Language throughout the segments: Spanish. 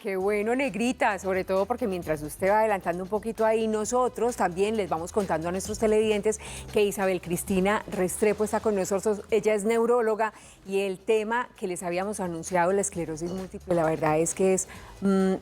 Qué bueno, Negrita, sobre todo porque mientras usted va adelantando un poquito ahí, nosotros también les vamos contando a nuestros televidentes que Isabel Cristina Restrepo está con nosotros. Ella es neuróloga y el tema que les habíamos anunciado, la esclerosis múltiple, la verdad es que es,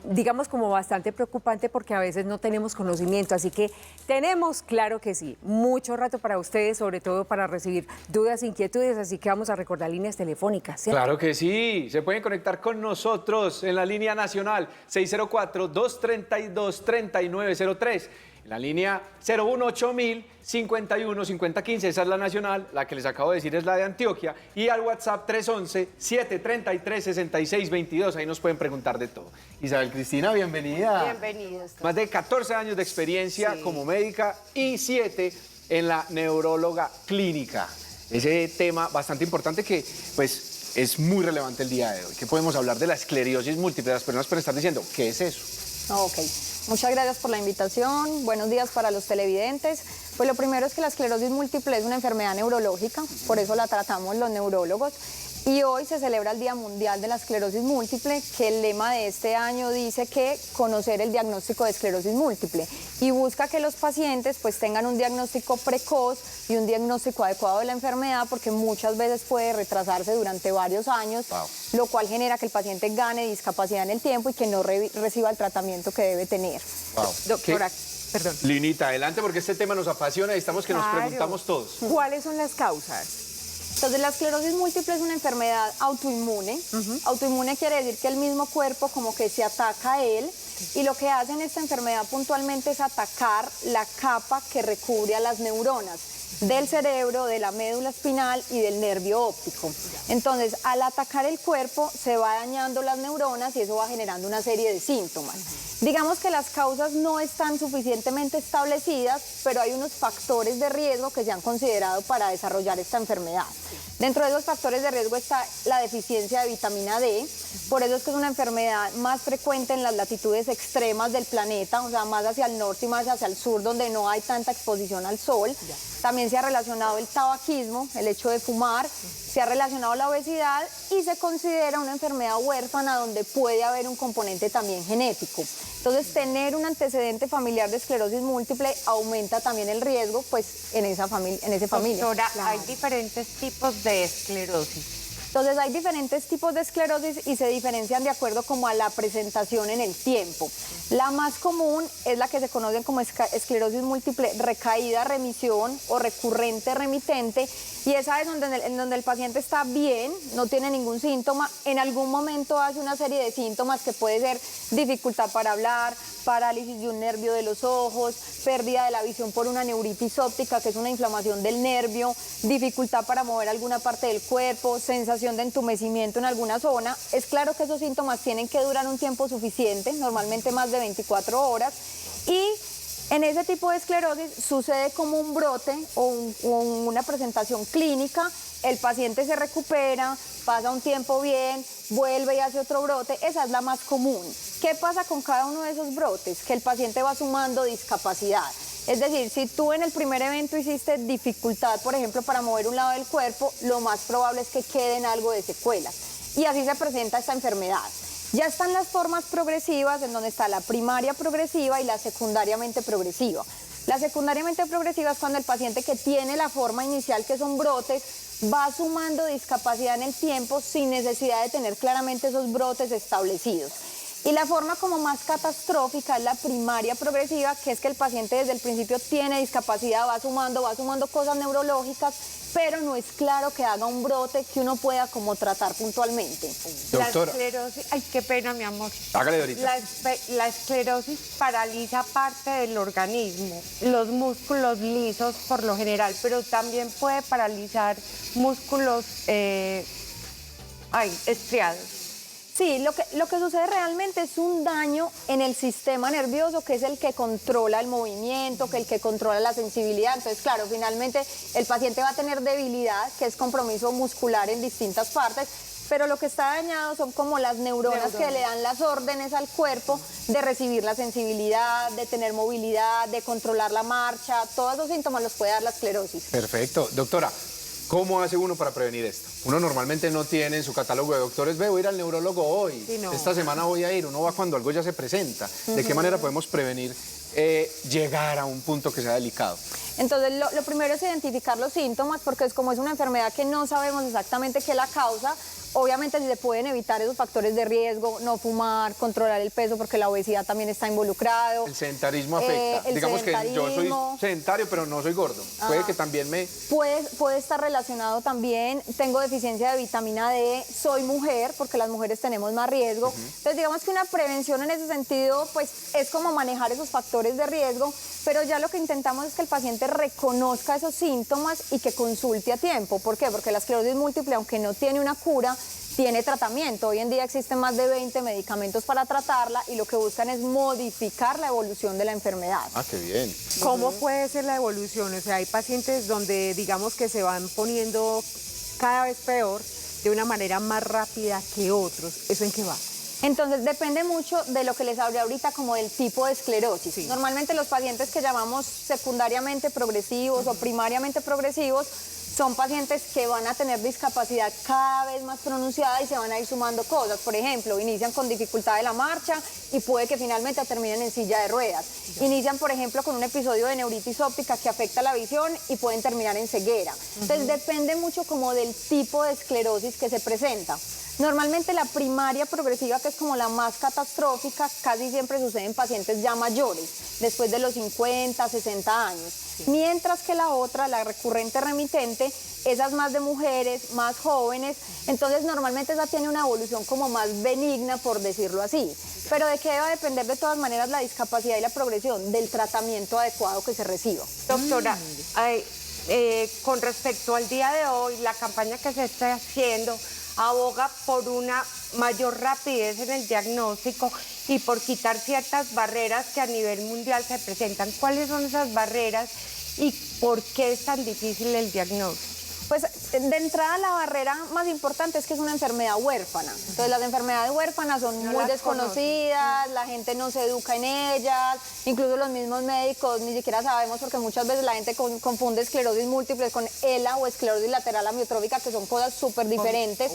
digamos, como bastante preocupante porque a veces no tenemos conocimiento. Así que tenemos, claro que sí, mucho rato para ustedes, sobre todo para recibir dudas, inquietudes. Así que vamos a recordar líneas telefónicas, ¿cierto? Claro que sí, se pueden conectar con nosotros en la línea nacional 604-232-3903, en la línea 018-051-5015, esa es la nacional, la que les acabo de decir es la de Antioquia, y al WhatsApp 311-733-6622, ahí nos pueden preguntar de todo. Isabel Cristina, bienvenida. Bienvenidos. Más de 14 años de experiencia como médica y 7 en la neuróloga clínica. Ese tema bastante importante que, pues, es muy relevante el día de hoy. ¿Qué podemos hablar de la esclerosis múltiple? Las personas pueden estar diciendo, ¿qué es eso? Ok, muchas gracias por la invitación. Buenos días para los televidentes. Pues lo primero es que la esclerosis múltiple es una enfermedad neurológica, por eso la tratamos los neurólogos. Y hoy se celebra el Día Mundial de la Esclerosis Múltiple, que el lema de este año dice que conocer el diagnóstico de esclerosis múltiple y busca que los pacientes pues tengan un diagnóstico precoz y un diagnóstico adecuado de la enfermedad, porque muchas veces puede retrasarse durante varios años, lo cual genera que el paciente gane discapacidad en el tiempo y que no reciba el tratamiento que debe tener. Doctora, perdón. Linita, adelante, porque este tema nos apasiona y estamos que nos Claro. preguntamos todos. ¿Cuáles son las causas? Entonces, la esclerosis múltiple es una enfermedad autoinmune. Autoinmune quiere decir que el mismo cuerpo como que se ataca a él, y lo que hace en esta enfermedad puntualmente es atacar la capa que recubre a las neuronas del cerebro, de la médula espinal y del nervio óptico. Entonces, al atacar el cuerpo se va dañando las neuronas y eso va generando una serie de síntomas. Digamos que las causas no están suficientemente establecidas, pero hay unos factores de riesgo que se han considerado para desarrollar esta enfermedad. Dentro de esos factores de riesgo está la deficiencia de vitamina D, por eso es que es una enfermedad más frecuente en las latitudes extremas del planeta, o sea, más hacia el norte y más hacia el sur, donde no hay tanta exposición al sol. También se ha relacionado el tabaquismo, el hecho de fumar, se ha relacionado la obesidad y se considera una enfermedad huérfana donde puede haber un componente también genético. Entonces, tener un antecedente familiar de esclerosis múltiple aumenta también el riesgo, pues, en esa familia. Doctora, Claro. hay diferentes tipos de esclerosis. Entonces, hay diferentes tipos de esclerosis y se diferencian de acuerdo como a la presentación en el tiempo. La más común es la que se conoce como esclerosis múltiple recaída, remisión o recurrente remitente, y esa es en donde el paciente está bien, no tiene ningún síntoma, en algún momento hace una serie de síntomas que puede ser dificultad para hablar, parálisis de un nervio de los ojos, pérdida de la visión por una neuritis óptica, que es una inflamación del nervio, dificultad para mover alguna parte del cuerpo, sensación de entumecimiento en alguna zona. Es claro que esos síntomas tienen que durar un tiempo suficiente, normalmente más de 24 horas, y en ese tipo de esclerosis sucede como un brote o una presentación clínica. El paciente se recupera, pasa un tiempo bien, vuelve y hace otro brote. Esa es la más común. ¿Qué pasa con cada uno de esos brotes? Que el paciente va sumando discapacidad. Es decir, si tú en el primer evento hiciste dificultad, por ejemplo, para mover un lado del cuerpo, lo más probable es que queden algo de secuelas. Y así se presenta esta enfermedad. Ya están las formas progresivas, en donde está la primaria progresiva y la secundariamente progresiva. La secundariamente progresiva es cuando el paciente que tiene la forma inicial, que son brotes, va sumando discapacidad en el tiempo sin necesidad de tener claramente esos brotes establecidos. Y la forma como más catastrófica es la primaria progresiva, que es que el paciente desde el principio tiene discapacidad, va sumando cosas neurológicas, pero no es claro que haga un brote que uno pueda como tratar puntualmente. Doctora. La esclerosis, ay, qué pena, mi amor. Hágale ahorita. La esclerosis paraliza parte del organismo, los músculos lisos por lo general, pero también puede paralizar músculos estriados. Sí, lo que sucede realmente es un daño en el sistema nervioso, que es el que controla el movimiento, que es el que controla la sensibilidad. Entonces, claro, finalmente el paciente va a tener debilidad, que es compromiso muscular en distintas partes, pero lo que está dañado son como las neuronas que le dan las órdenes al cuerpo de recibir la sensibilidad, de tener movilidad, de controlar la marcha. Todos esos síntomas los puede dar la esclerosis. Perfecto. Doctora, ¿Cómo hace uno para prevenir esto? Uno normalmente no tiene en su catálogo de doctores, voy a ir al neurólogo hoy, Sí, no. esta semana voy a ir, uno va cuando algo ya se presenta. ¿De qué manera podemos prevenir llegar a un punto que sea delicado? Entonces, lo primero es identificar los síntomas, porque es como es una enfermedad que no sabemos exactamente qué la causa. Obviamente, si se pueden evitar esos factores de riesgo, no fumar, controlar el peso, porque la obesidad también está involucrado. El sedentarismo afecta. el Digamos que yo soy sedentarismo. sedentario, pero no soy gordo. Puede que también me... Puede estar relacionado también, tengo deficiencia de vitamina D, soy mujer, porque las mujeres tenemos más riesgo. Entonces, digamos que una prevención en ese sentido, pues, es como manejar esos factores de riesgo, pero ya lo que intentamos es que el paciente reconozca esos síntomas y que consulte a tiempo. ¿Por qué? Porque la esclerosis múltiple, aunque no tiene una cura, tiene tratamiento. Hoy en día existen más de 20 medicamentos para tratarla y lo que buscan es modificar la evolución de la enfermedad. Ah, qué bien. ¿Cómo puede ser la evolución? O sea, hay pacientes donde digamos que se van poniendo cada vez peor de una manera más rápida que otros. ¿Eso en qué va? Entonces depende mucho de lo que les hablé ahorita como del tipo de esclerosis. Sí. Normalmente los pacientes que llamamos secundariamente progresivos o primariamente progresivos son pacientes que van a tener discapacidad cada vez más pronunciada y se van a ir sumando cosas. Por ejemplo, inician con dificultad de la marcha y puede que finalmente terminen en silla de ruedas. Inician, por ejemplo, con un episodio de neuritis óptica que afecta la visión y pueden terminar en ceguera. Entonces depende mucho como del tipo de esclerosis que se presenta. Normalmente la primaria progresiva, que es como la más catastrófica, casi siempre sucede en pacientes ya mayores, después de los 50, 60 años. Mientras que la otra, la recurrente remitente, esa es más de mujeres, más jóvenes, entonces normalmente esa tiene una evolución como más benigna, por decirlo así. Pero ¿de qué va a depender de todas maneras la discapacidad y la progresión? Del tratamiento adecuado que se reciba. Doctora, con respecto al día de hoy, la campaña que se está haciendo aboga por una mayor rapidez en el diagnóstico y por quitar ciertas barreras que a nivel mundial se presentan. ¿Cuáles son esas barreras y por qué es tan difícil el diagnóstico? Pues de entrada la barrera más importante es que es una enfermedad huérfana. Entonces las enfermedades huérfanas son No muy las desconocidas, la gente no se educa en ellas, incluso los mismos médicos ni siquiera sabemos porque muchas veces la gente confunde esclerosis múltiple con ELA o esclerosis lateral amiotrófica, que son cosas súper diferentes.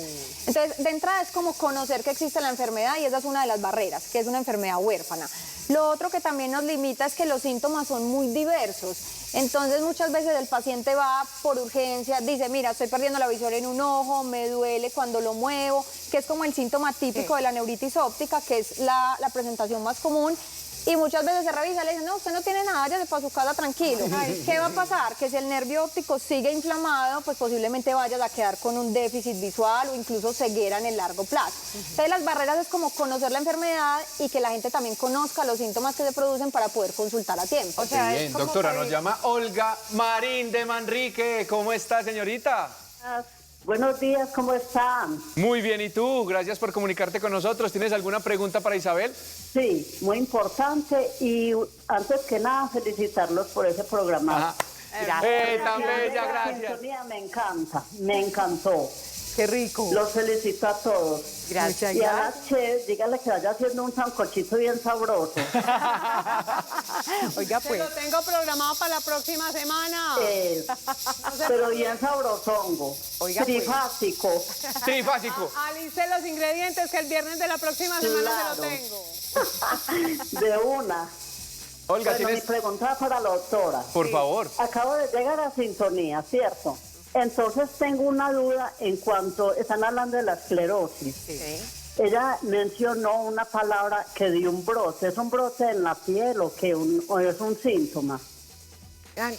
Entonces de entrada es como conocer que existe la enfermedad y esa es una de las barreras, que es una enfermedad huérfana. Lo otro que también nos limita es que los síntomas son muy diversos. Entonces muchas veces el paciente va por urgencia, dice, mira, estoy perdiendo la visión en un ojo, me duele cuando lo muevo, que es como el síntoma típico de la neuritis óptica, que es la presentación más común. Y muchas veces se revisa y le dicen, no, usted no tiene nada, váyase para su casa tranquilo. ¿Qué va a pasar? Que si el nervio óptico sigue inflamado, pues posiblemente vayas a quedar con un déficit visual o incluso ceguera en el largo plazo. Entonces las barreras es como conocer la enfermedad y que la gente también conozca los síntomas que se producen para poder consultar a tiempo. O sea, Qué es bien, como doctora, pedir- nos llama Olga Marín de Manrique. ¿Cómo está, señorita? Buenos días, ¿cómo están? Muy bien, ¿y tú? Gracias por comunicarte con nosotros. ¿Tienes alguna pregunta para Isabel? Sí, muy importante y antes que nada felicitarlos por ese programa. Ajá. Tan bella, La gracias. sintonía me encanta, me encantó. Qué rico. Los felicito a todos. Gracias. Y a la chef, dígale que vaya haciendo un sancochito bien sabroso. Oiga, Se pues. lo tengo programado para la próxima semana. Pero bien sabrosongo. Oiga, pues. Trifásico. Trifásico. Alice los ingredientes que el viernes de la próxima semana Claro. se lo tengo. De una. Olga, Bueno, mi ¿tienes...? pregunta para la doctora. Por favor. Acabo de llegar a sintonía, ¿cierto? Entonces tengo una duda en cuanto están hablando de la esclerosis. Ella mencionó una palabra que dio un brote. ¿Es un brote en la piel o es un síntoma?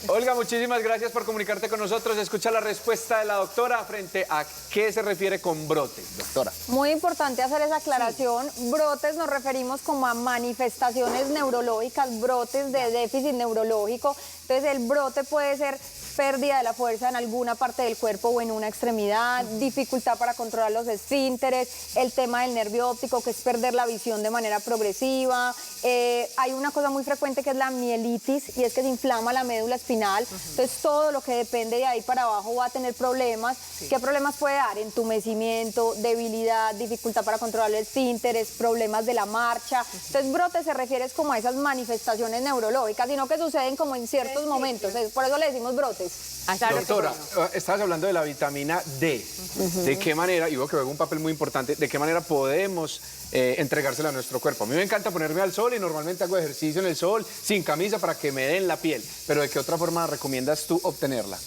Olga, muchísimas gracias por comunicarte con nosotros. Escucha la respuesta de la doctora frente a qué se refiere con brote, doctora. Muy importante hacer esa aclaración. Brotes nos referimos como a manifestaciones neurológicas, brotes de déficit neurológico. Entonces el brote puede ser pérdida de la fuerza en alguna parte del cuerpo o en una extremidad, dificultad para controlar los esfínteres, el tema del nervio óptico, que es perder la visión de manera progresiva, hay una cosa muy frecuente que es la mielitis y es que se inflama la médula espinal. Entonces todo lo que depende de ahí para abajo va a tener problemas. ¿Qué problemas puede dar? Entumecimiento, debilidad, dificultad para controlar el esfínteres, problemas de la marcha. Entonces brote se refiere como a esas manifestaciones neurológicas, sino que suceden como en ciertos momentos. Por eso le decimos brotes. Doctora, estabas hablando de la vitamina D. ¿De qué manera, y veo que juega un papel muy importante, de qué manera podemos entregársela a nuestro cuerpo? A mí me encanta ponerme al sol y normalmente hago ejercicio en el sol sin camisa para que me den la piel, pero ¿de qué otra forma recomiendas tú obtenerla?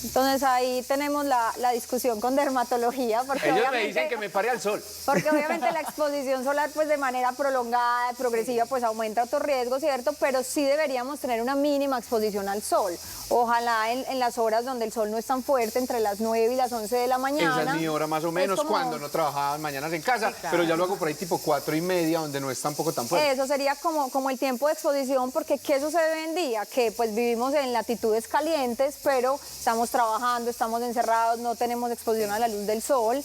Entonces ahí tenemos la discusión con dermatología. Porque ellos me dicen que me pare al sol. Porque obviamente la exposición solar pues de manera prolongada, progresiva, pues aumenta otros riesgos, ¿cierto? Pero sí deberíamos tener una mínima exposición al sol. Ojalá en las horas donde el sol no es tan fuerte, entre las 9 y las 11 de la mañana. Esa es mi hora más o menos, como... cuando no trabajaba mañanas en casa, claro. Pero ya lo hago por ahí tipo 4:30, donde no es tampoco tan fuerte. Eso sería como el tiempo de exposición, porque ¿qué sucede hoy en día? Que pues vivimos en latitudes calientes, pero estamos trabajando, estamos encerrados, no tenemos exposición a la luz del sol.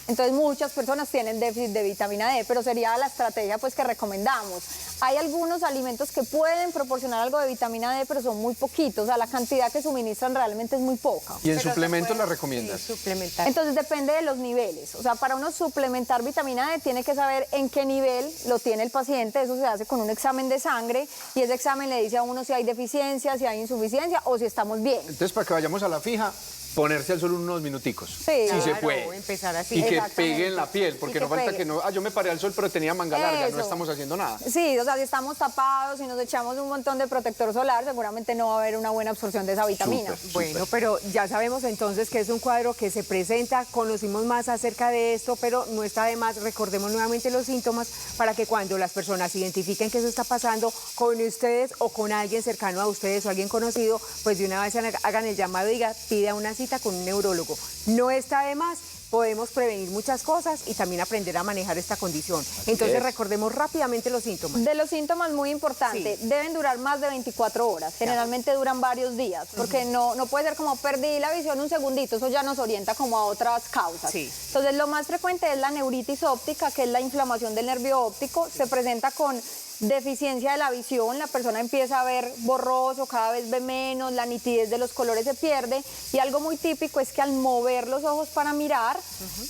Entonces muchas personas tienen déficit de vitamina D, pero sería la estrategia pues que recomendamos. Hay algunos alimentos que pueden proporcionar algo de vitamina D, pero son muy poquitos, o sea, la cantidad que suministran realmente es muy poca. ¿Y en suplementos la recomiendas? Sí, suplementar. Entonces depende de los niveles, o sea, para uno suplementar vitamina D tiene que saber en qué nivel lo tiene el paciente, eso se hace con un examen de sangre y ese examen le dice a uno si hay deficiencia, si hay insuficiencia o si estamos bien. Entonces, para que vayamos a la fija, ponerse al sol unos minuticos. Sí, si se Claro, puede. empezar así. Y que Exactamente. pegue en la piel, porque Y que no falta pegue. que no, yo me paré al sol, pero tenía manga larga, no Eso. estamos haciendo nada. Sí, o sea, si estamos tapados y nos echamos un montón de protector solar, seguramente no va a haber una buena absorción de esa vitamina. Súper. Bueno, pero ya sabemos entonces que es un cuadro que se presenta, conocimos más acerca de esto, pero no está de más, recordemos nuevamente los síntomas para que cuando las personas identifiquen que eso está pasando con ustedes o con alguien cercano a ustedes o alguien conocido, pues de una vez hagan el llamado y diga, pida una cita con un neurólogo. No está de más. Podemos prevenir muchas cosas y también aprender a manejar esta condición. Entonces recordemos rápidamente los síntomas. De los síntomas muy importante, deben durar más de 24 horas, generalmente duran varios días, porque no puede ser como perdí la visión un segundito, eso ya nos orienta como a otras causas. Sí. Entonces lo más frecuente es la neuritis óptica, que es la inflamación del nervio óptico, se presenta con deficiencia de la visión, la persona empieza a ver borroso, cada vez ve menos, la nitidez de los colores se pierde y algo muy típico es que al mover los ojos para mirar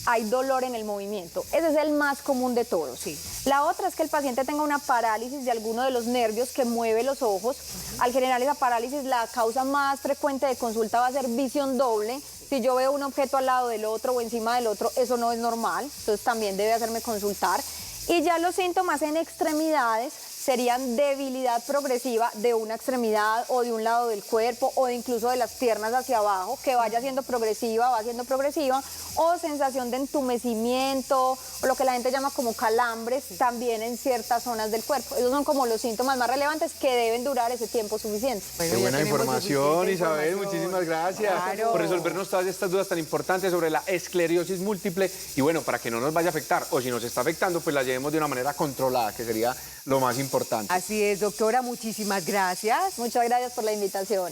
hay dolor en el movimiento. Ese es el más común de todos. Sí. La otra es que el paciente tenga una parálisis de alguno de los nervios que mueve los ojos. Al general esa parálisis, la causa más frecuente de consulta va a ser visión doble. Si yo veo un objeto al lado del otro o encima del otro, eso no es normal, entonces también debe hacerme consultar. Y ya los síntomas en extremidades serían debilidad progresiva de una extremidad o de un lado del cuerpo o de incluso de las piernas hacia abajo, que vaya siendo progresiva, va siendo progresiva, o sensación de entumecimiento, o lo que la gente llama como calambres, también en ciertas zonas del cuerpo. Esos son como los síntomas más relevantes que deben durar ese tiempo suficiente. Bueno, Qué ya buena tenemos información, suficiente Isabel. información. Muchísimas gracias Claro. por resolvernos todas estas dudas tan importantes sobre la esclerosis múltiple. Y bueno, para que no nos vaya a afectar, o si nos está afectando, pues la llevemos de una manera controlada, que sería lo más importante. Así es, doctora, muchísimas gracias. Muchas gracias por la invitación.